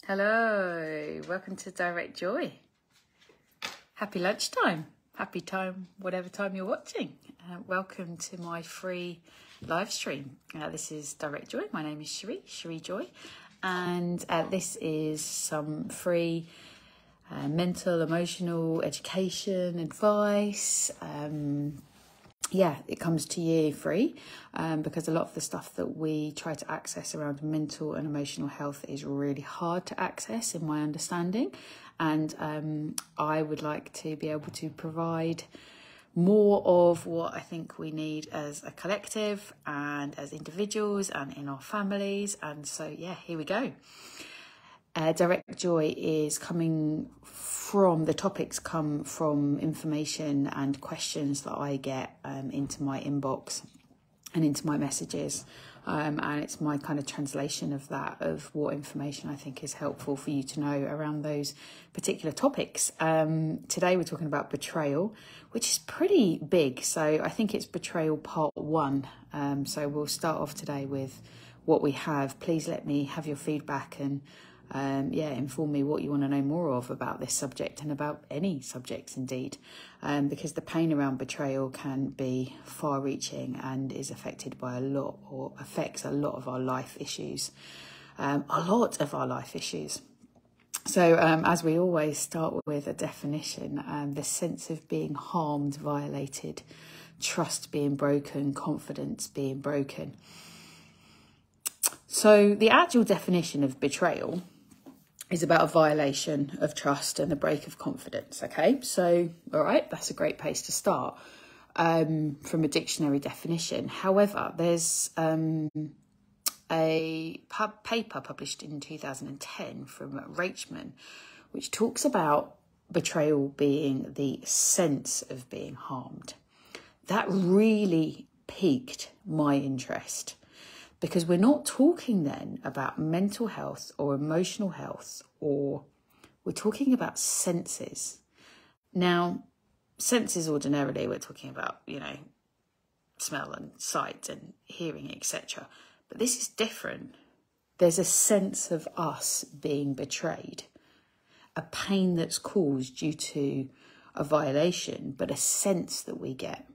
Hello, welcome to Direct Joy. Happy lunchtime, happy time, whatever time you're watching. Welcome to my free live stream. This is Direct Joy. My name is Cherie Joy, and this is some free mental, emotional education, advice. It comes to you free because a lot of the stuff that we try to access around mental and emotional health is really hard to access in my understanding. And I would like to be able to provide more of what I think we need as a collective and as individuals and in our families. And so, here we go. Direct Joy is coming from, the topics come from information and questions that I get into my inbox and into my messages. And it's my kind of translation of that, of what information I think is helpful for you to know around those particular topics. Today we're talking about betrayal, which is pretty big. So I think it's betrayal part 1. So we'll start off today with what we have. Please let me have your feedback and inform me what you want to know more of about this subject and about any subjects indeed, because the pain around betrayal can be far-reaching and is affected by affects a lot of our life issues. So as we always start with a definition, the sense of being harmed, violated, trust being broken, confidence being broken. So the actual definition of betrayal is about a violation of trust and the break of confidence. Okay, so all right, that's a great place to start from a dictionary definition. However, there's a paper published in 2010 from Rachman, which talks about betrayal being the sense of being harmed. That really piqued my interest, because we're not talking then about mental health or emotional health, or we're talking about senses. Now, senses ordinarily, we're talking about, smell and sight and hearing, etc. But this is different. There's a sense of us being betrayed, a pain that's caused due to a violation, but a sense that we get.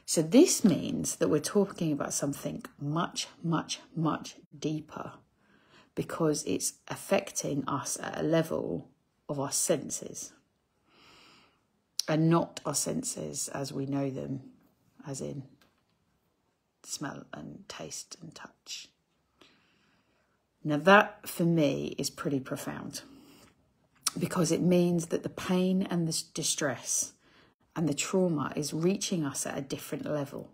So this means that we're talking about something much, much, much deeper, because it's affecting us at a level of our senses and not our senses as we know them, as in smell and taste and touch. Now that for me is pretty profound, because it means that the pain and the distress and the trauma is reaching us at a different level.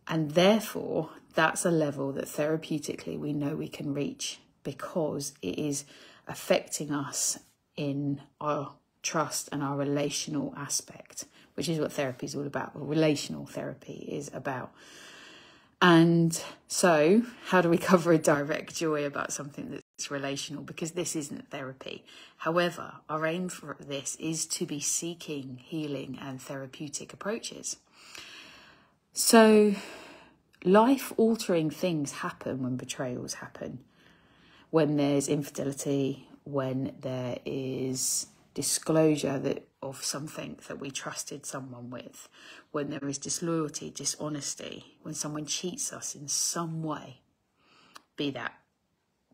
And therefore, that's a level that therapeutically we know we can reach, because it is affecting us in our trust and our relational aspect, which is what therapy is all about. Relational therapy is about. And so how do we cover a direct joy about something that's relational? Because this isn't therapy. However, our aim for this is to be seeking healing and therapeutic approaches. So life-altering things happen when betrayals happen, when there's infidelity, when there is disclosure of something that we trusted someone with, when there is disloyalty, dishonesty, when someone cheats us in some way, be that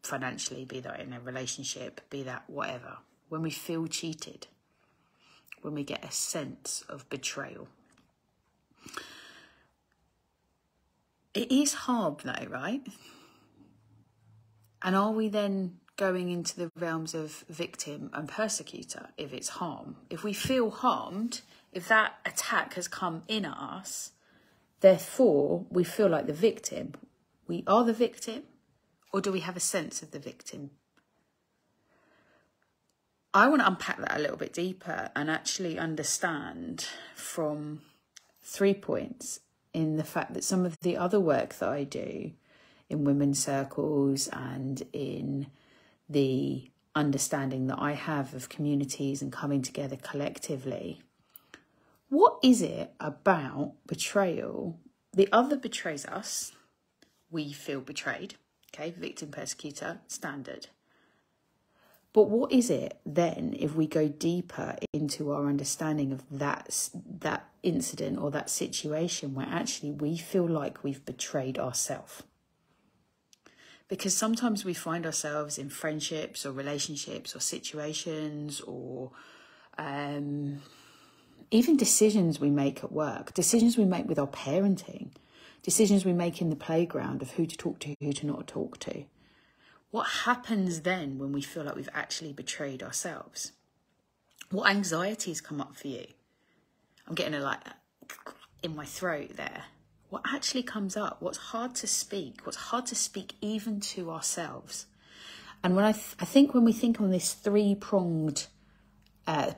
financially, be that in a relationship, be that whatever, when we feel cheated, when we get a sense of betrayal. It is hard though, right? And are we then going into the realms of victim and persecutor if it's harm? If we feel harmed, if that attack has come in at us, therefore we feel like the victim. We are the victim, or do we have a sense of the victim? I want to unpack that a little bit deeper and actually understand from 3 points in the fact that some of the other work that I do in women's circles and in the understanding that I have of communities and coming together collectively. What is it about betrayal? The other betrays us. We feel betrayed. Okay, victim, persecutor, standard. But what is it then if we go deeper into our understanding of that incident or that situation where actually we feel like we've betrayed ourselves? Because sometimes we find ourselves in friendships or relationships or situations or even decisions we make at work, decisions we make with our parenting, decisions we make in the playground of who to talk to, who to not talk to. What happens then when we feel like we've actually betrayed ourselves? What anxieties come up for you? I'm getting a like in my throat there. What actually comes up? What's hard to speak? What's hard to speak even to ourselves? And when I think when we think on this three-pronged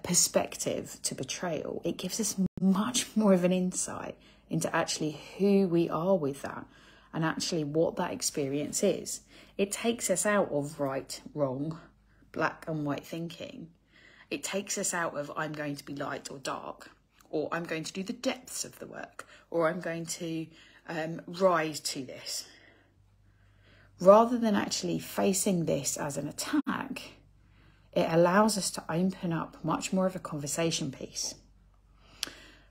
perspective to betrayal, it gives us much more of an insight into actually who we are with that and actually what that experience is. It takes us out of right, wrong, black and white thinking. It takes us out of I'm going to be light or dark, or I'm going to do the depths of the work, or I'm going to rise to this. Rather than actually facing this as an attack, it allows us to open up much more of a conversation piece.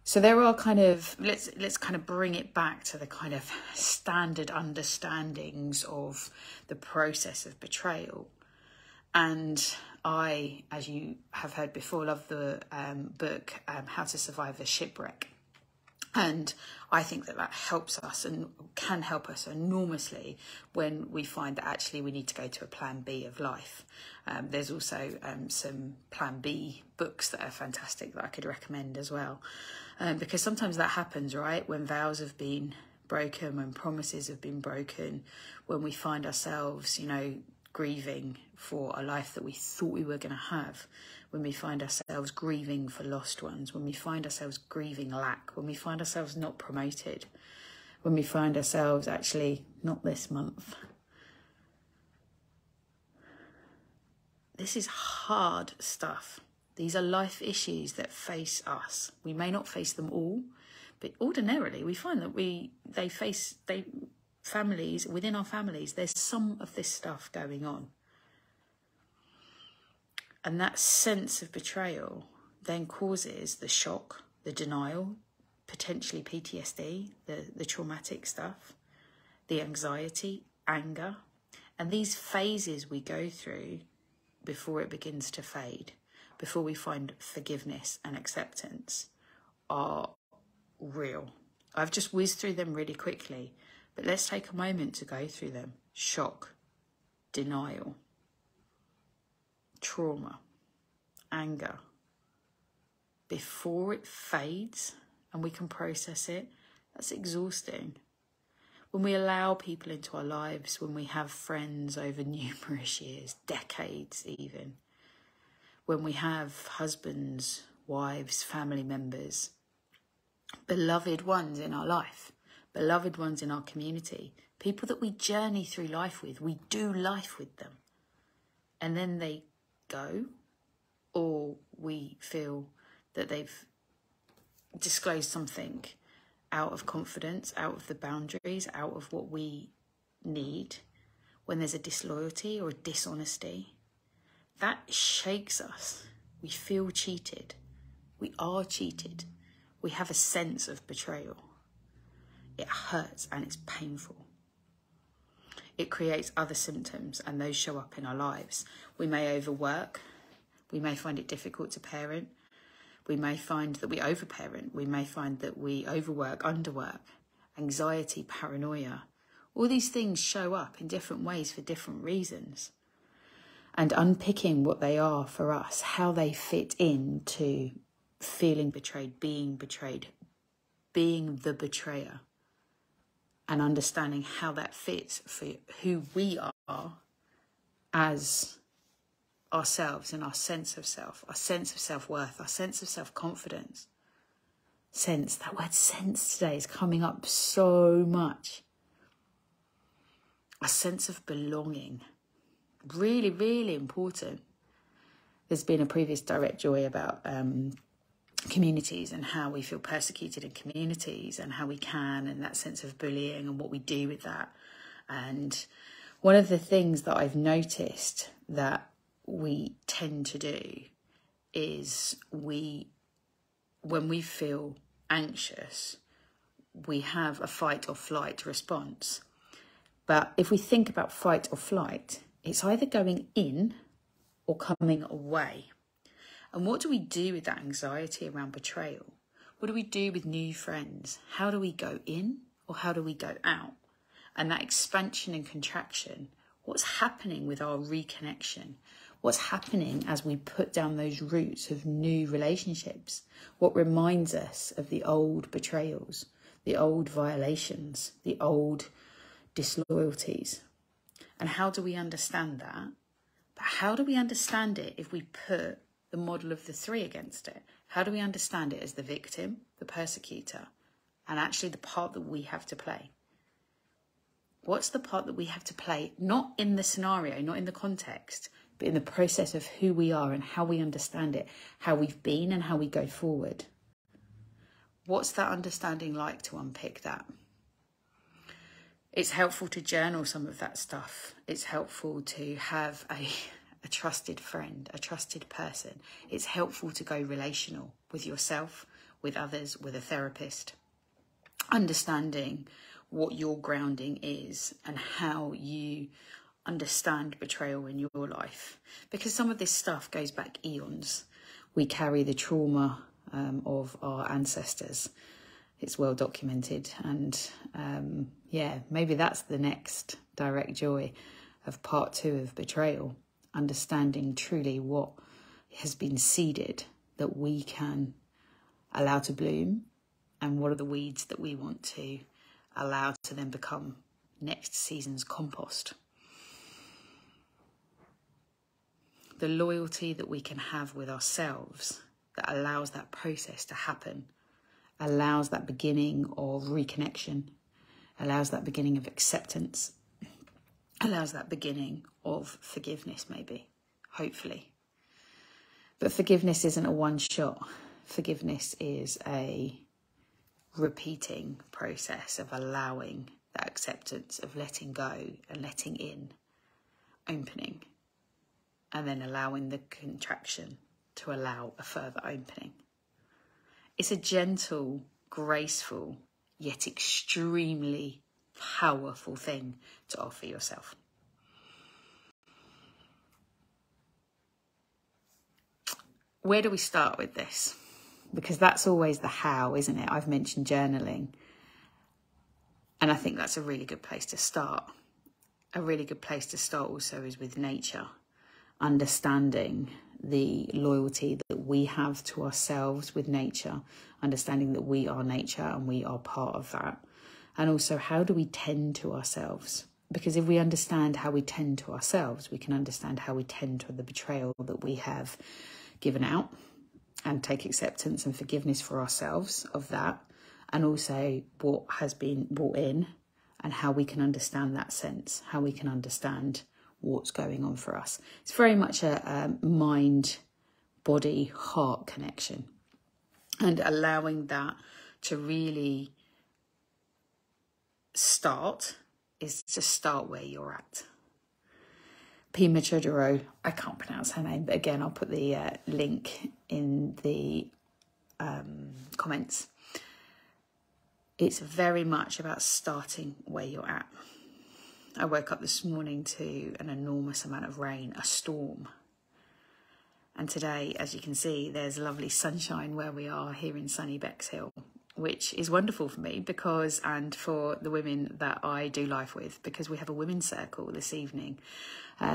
So there are kind of, let's kind of bring it back to the kind of standard understandings of the process of betrayal. And I, as you have heard before, love the book, How to Survive the Shipwreck. And I think that helps us and can help us enormously when we find that actually we need to go to a plan B of life. There's also some plan B books that are fantastic that I could recommend as well. Because sometimes that happens, right? When vows have been broken, when promises have been broken, when we find ourselves, grieving for a life that we thought we were going to have, when we find ourselves grieving for lost ones, when we find ourselves grieving lack, when we find ourselves not promoted, when we find ourselves actually not this month. This is hard stuff. These are life issues that face us. We may not face them all, but ordinarily we find that families, within our families, there's some of this stuff going on. And that sense of betrayal then causes the shock, the denial, potentially PTSD, the traumatic stuff, the anxiety, anger. And these phases we go through before it begins to fade, before we find forgiveness and acceptance, are real. I've just whizzed through them really quickly, but let's take a moment to go through them. Shock, denial, trauma, anger. Before it fades and we can process it, that's exhausting. When we allow people into our lives, when we have friends over numerous years, decades even, when we have husbands, wives, family members, beloved ones in our life, beloved ones in our community, people that we journey through life with, we do life with them, and then they go, or we feel that they've disclosed something out of confidence, out of the boundaries, out of what we need, when there's a disloyalty or a dishonesty, that shakes us. We feel cheated. We are cheated. We have a sense of betrayal. It hurts and it's painful. It creates other symptoms and those show up in our lives. We may overwork. We may find it difficult to parent. We may find that we overparent. We may find that we overwork, underwork, anxiety, paranoia. All these things show up in different ways for different reasons. And unpicking what they are for us, how they fit into feeling betrayed, being the betrayer, and understanding how that fits for who we are as ourselves and our sense of self, our sense of self-worth, our sense of self-confidence. That word sense today is coming up so much. A sense of belonging. Really, really important. There's been a previous Direct Joy about communities and how we feel persecuted in communities and how we can, and that sense of bullying and what we do with that. And one of the things that I've noticed that we tend to do is when we feel anxious, we have a fight or flight response. But if we think about fight or flight, it's either going in or coming away. And what do we do with that anxiety around betrayal? What do we do with new friends? How do we go in or how do we go out? And that expansion and contraction, what's happening with our reconnection? What's happening as we put down those roots of new relationships? What reminds us of the old betrayals, the old violations, the old disloyalties? And how do we understand that? But how do we understand it if we put the model of the three against it? How do we understand it as the victim, the persecutor, and actually the part that we have to play? What's the part that we have to play, not in the scenario, not in the context, but in the process of who we are and how we understand it, how we've been and how we go forward? What's that understanding like to unpick that? It's helpful to journal some of that stuff. It's helpful to have a trusted friend, a trusted person. It's helpful to go relational with yourself, with others, with a therapist. Understanding what your grounding is and how you understand betrayal in your life. Because some of this stuff goes back eons. We carry the trauma of our ancestors. It's well documented. And maybe that's the next direct joy of part 2 of Betrayal. Understanding truly what has been seeded that we can allow to bloom, and what are the weeds that we want to allow to then become next season's compost. The loyalty that we can have with ourselves that allows that process to happen, allows that beginning of reconnection, allows that beginning of acceptance, allows that beginning of forgiveness, maybe, hopefully. But forgiveness isn't a one shot. Forgiveness is a repeating process of allowing that acceptance, of letting go and letting in, opening, and then allowing the contraction to allow a further opening. It's a gentle, graceful, yet extremely powerful thing to offer yourself. Where do we start with this? Because that's always the how, isn't it? I've mentioned journaling. And I think that's a really good place to start. A really good place to start also is with nature. Understanding the loyalty that we have to ourselves with nature. Understanding that we are nature and we are part of that. And also, how do we tend to ourselves? Because if we understand how we tend to ourselves, we can understand how we tend to the betrayal that we have given out, and take acceptance and forgiveness for ourselves of that, and also what has been brought in and how we can understand that sense, how we can understand what's going on for us. It's very much a mind, body, heart connection, and allowing that to really start is to start where you're at. Pima Chodoro, I can't pronounce her name, but again, I'll put the link in the comments. It's very much about starting where you're at. I woke up this morning to an enormous amount of rain, a storm. And today, as you can see, there's lovely sunshine where we are here in sunny Bexhill, which is wonderful for me because, and for the women that I do life with, because we have a women's circle this evening,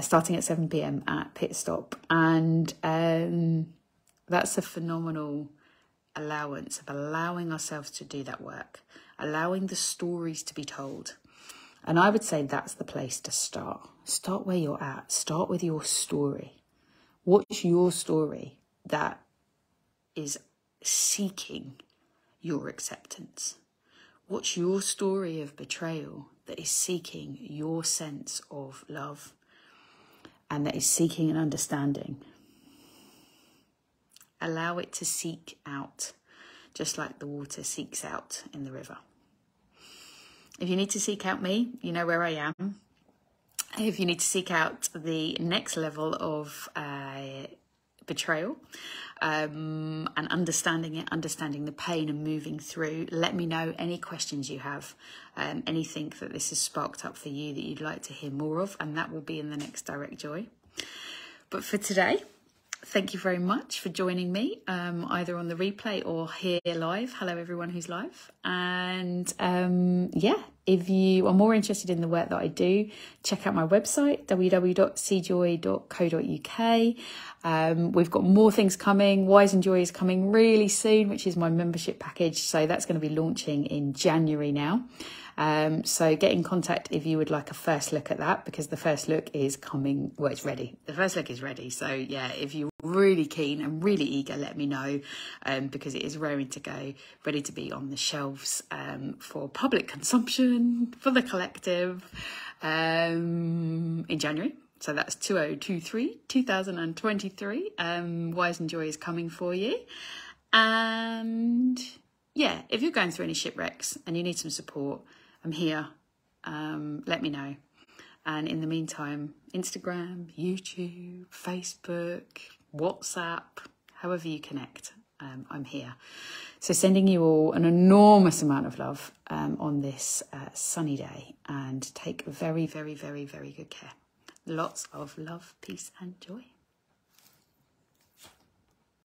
starting at 7 p.m. at Pit Stop. And that's a phenomenal allowance of allowing ourselves to do that work, allowing the stories to be told. And I would say that's the place to start. Start where you're at. Start with your story. What's your story that is seeking your acceptance? What's your story of betrayal that is seeking your sense of love and that is seeking an understanding? Allow it to seek out, just like the water seeks out in the river. If you need to seek out me, you know where I am. If you need to seek out the next level of betrayal and understanding it, understanding the pain and moving through, let me know any questions you have, anything that this has sparked up for you that you'd like to hear more of, and that will be in the next Direct Joy. But for today, thank you very much for joining me, either on the replay or here live. Hello, everyone who's live. And yeah, if you are more interested in the work that I do, check out my website, www.cjoy.co.uk. We've got more things coming. Wise and Joy is coming really soon, which is my membership package. So that's going to be launching in January now. So get in contact if you would like a first look at that, because the first look is coming. Well, it's ready. The first look is ready. So yeah, if you're really keen and really eager, let me know, because it is raring to go, ready to be on the shelves for public consumption for the collective in January. So that's 2023. Wise and Joy is coming for you. And yeah, if you're going through any shipwrecks and you need some support, I'm here. Let me know. And in the meantime, Instagram, YouTube, Facebook, WhatsApp, however you connect, I'm here. So sending you all an enormous amount of love on this sunny day, and take very, very, very, very good care. Lots of love, peace and joy.